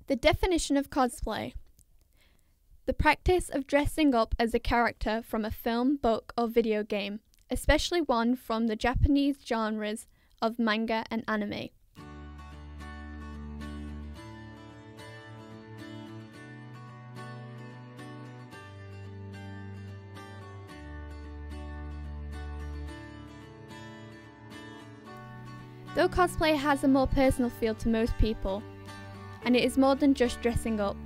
The definition of cosplay: the practice of dressing up as a character from a film, book or video game, especially one from the Japanese genres of manga and anime. Though cosplay has a more personal feel to most people, and it is more than just dressing up,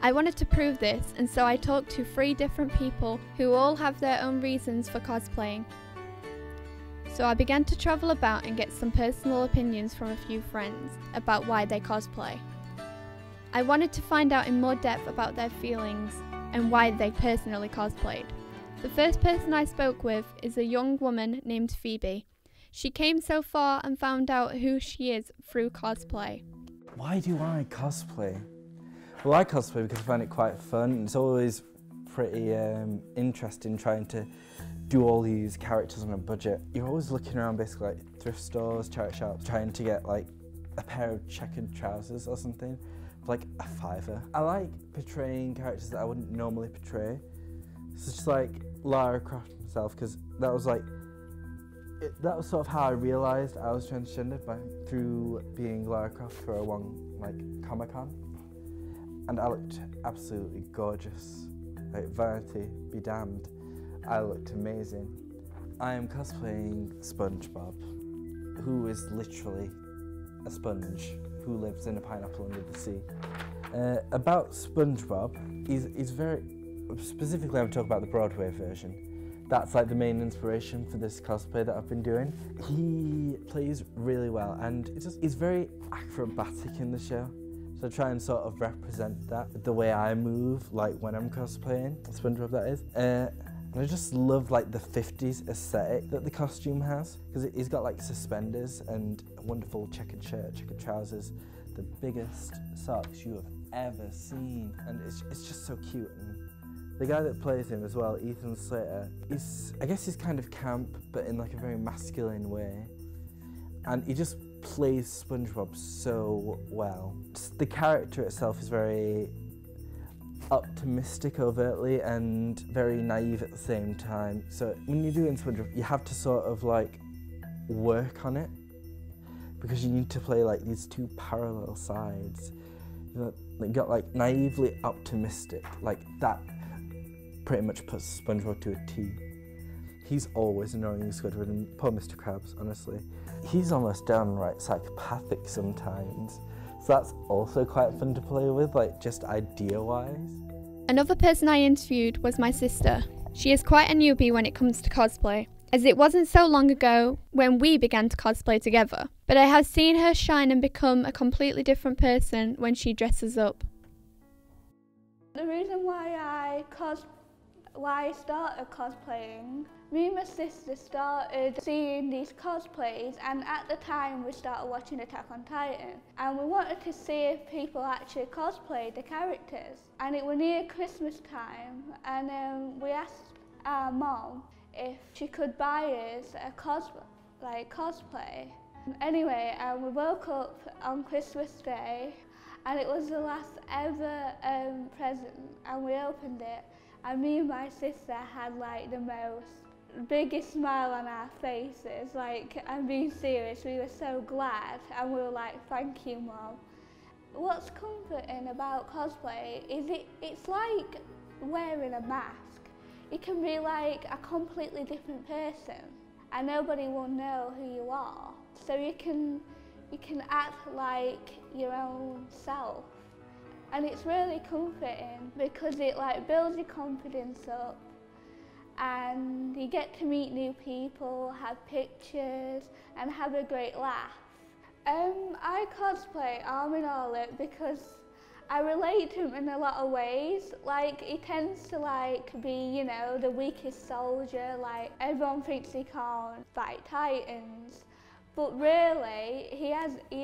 I wanted to prove this, and so I talked to 3 different people who all have their own reasons for cosplaying. So I began to travel about and get some personal opinions from a few friends about why they cosplay. I wanted to find out in more depth about their feelings and why they personally cosplayed. The first person I spoke with is a young woman named Phoebe. She came so far and found out who she is through cosplay. Why do I cosplay? Well, I cosplay because I find it quite fun. It's always pretty interesting trying to do all these characters on a budget. You're always looking around basically like thrift stores, charity shops, trying to get like a pair of checkered trousers or something for like a £5. I like portraying characters that I wouldn't normally portray. So just like Lara Croft herself, because that was sort of how I realised I was transgender through being Lara Croft for one Comic-Con, and I looked absolutely gorgeous. Like, vanity be damned, I looked amazing. I am cosplaying SpongeBob, who is literally a sponge who lives in a pineapple under the sea. About SpongeBob, he's very specifically. I'm talking about the Broadway version. That's like the main inspiration for this cosplay that I've been doing. He plays really well, and he's very acrobatic in the show. So I try and sort of represent that, the way I move, like when I'm cosplaying, SpongeBob that is. And I just love like the 50s aesthetic that the costume has, because he's got like suspenders and a wonderful checkered shirt, checkered trousers, the biggest socks you have ever seen, and it's just so cute. And the guy that plays him as well, Ethan Slater, I guess he's kind of camp, but in like a very masculine way. And he just plays SpongeBob so well. Just the character itself is very optimistic overtly and very naive at the same time. So when you're doing SpongeBob, you have to sort of like work on it, because you need to play like these 2 parallel sides. You got like naively optimistic, like that pretty much puts SpongeBob to a T. He's always annoying Squidward, and poor Mr. Krabs, honestly. He's almost downright psychopathic sometimes, so that's also quite fun to play with, like just idea-wise. Another person I interviewed was my sister. She is quite a newbie when it comes to cosplay, as it wasn't so long ago when we began to cosplay together, but I have seen her shine and become a completely different person when she dresses up. The reason why I started cosplaying, me and my sister started seeing these cosplays, and at the time we started watching Attack on Titan, and we wanted to see if people actually cosplayed the characters. And it was near Christmas time, and we asked our mom if she could buy us a cosplay. Anyway, we woke up on Christmas Day, and it was the last ever present, and we opened it. And me and my sister had like the biggest smile on our faces. Like, I'm being serious, we were so glad, and we were like, thank you, Mom. What's comforting about cosplay is it's like wearing a mask. You can be like a completely different person, and nobody will know who you are. So you can act like your own self. And it's really comforting because it like builds your confidence up, and you get to meet new people, have pictures and have a great laugh. I cosplay Armin Orlick because I relate to him in a lot of ways. Like, he tends to like be, you know, the weakest soldier. Like, everyone thinks he can't fight titans, but really he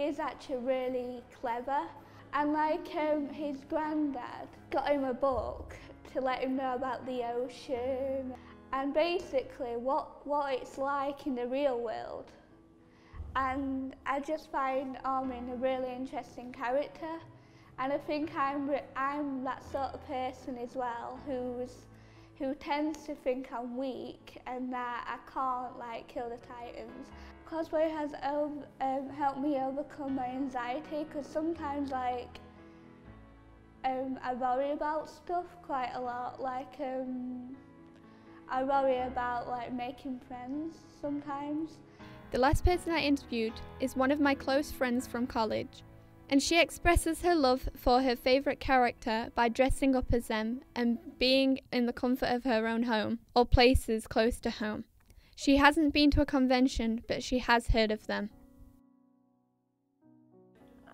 is actually really clever. And like his granddad got him a book to let him know about the ocean and basically what it's like in the real world. And I just find Armin a really interesting character, And I think I'm that sort of person as well who tends to think I'm weak and that I can't like kill the Titans. Cosplay has helped me overcome my anxiety, because sometimes like I worry about stuff quite a lot. Like I worry about like making friends sometimes. The last person I interviewed is one of my close friends from college, and she expresses her love for her favourite character by dressing up as them and being in the comfort of her own home or places close to home. She hasn't been to a convention, but she has heard of them.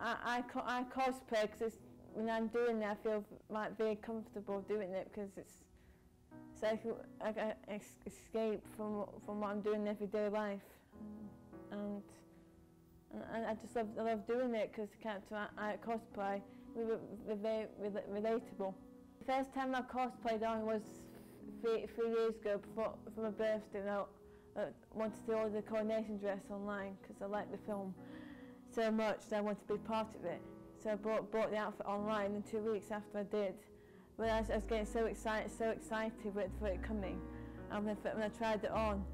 I cosplay because when I'm doing it, I feel like very comfortable doing it, because it's like I escape from what I'm doing in everyday life, and I just love doing it, because the character I cosplay, we're very relatable. The first time I cosplayed on was three years ago, for my birthday. I wanted to do all the coronation dress online because I liked the film so much that I wanted to be part of it. So I bought the outfit online, and 2 weeks after I did, when I was getting so excited for it coming, and when I tried it on,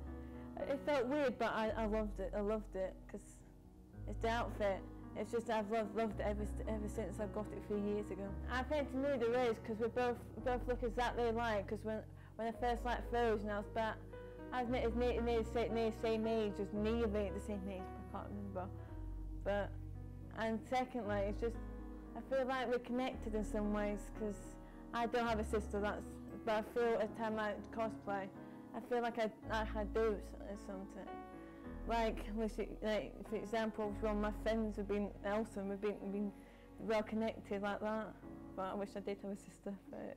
it felt weird, but I loved it. I loved it because it's the outfit. It's just I've loved it ever since I got it 3 years ago. I think to me there is, because we both look exactly alike. Because when I first liked Frozen, I was near the same age as nearly the same age, but I can't remember. And secondly, it's just I feel like we're connected in some ways, because I don't have a sister, but I feel at the time I cosplay, I feel like I do something. Like for example, one of my friends have been Elsa, we've been well connected like that. But I wish I did have a sister. But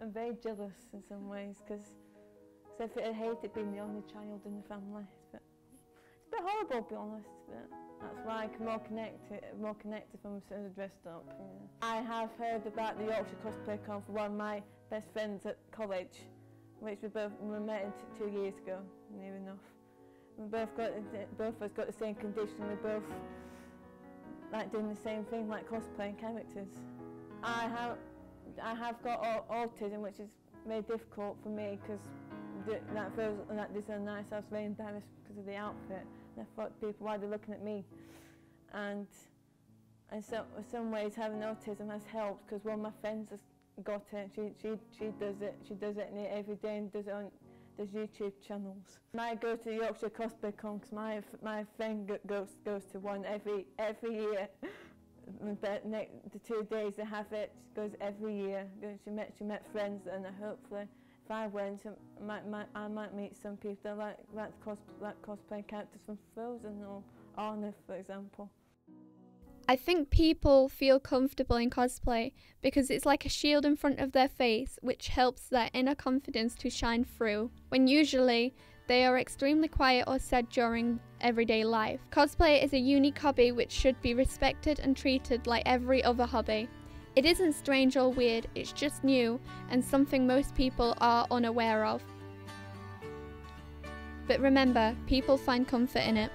I'm very jealous in some ways, because I hated being the only child in the family. It's a bit horrible, to be honest. But that's why I'm more connected from as soon as I dressed up. Yeah. I have heard about the Yorkshire Cosplay Con from one of my best friends at college, which we met in 2 years ago, near enough. We both of us got the same condition. We both like doing the same thing, like cosplaying characters. I have got autism, which is very difficult for me, because that this is nice. I was very embarrassed because of the outfit. And I thought people, why they're looking at me, and so in some ways having autism has helped, because one of my friends has got it. She does it. She does it every day and does it on YouTube channels. I go to the Yorkshire Cosplay Con because my friend goes to one every year. The 2 days they have it, she goes every year. She met friends, and hopefully if I went, I might meet some people that like cosplay characters from Frozen or Anna, for example. I think people feel comfortable in cosplay because it's like a shield in front of their face, which helps their inner confidence to shine through, when usually they are extremely quiet or sad during everyday life. Cosplay is a unique hobby which should be respected and treated like every other hobby. It isn't strange or weird, it's just new and something most people are unaware of. But remember, people find comfort in it.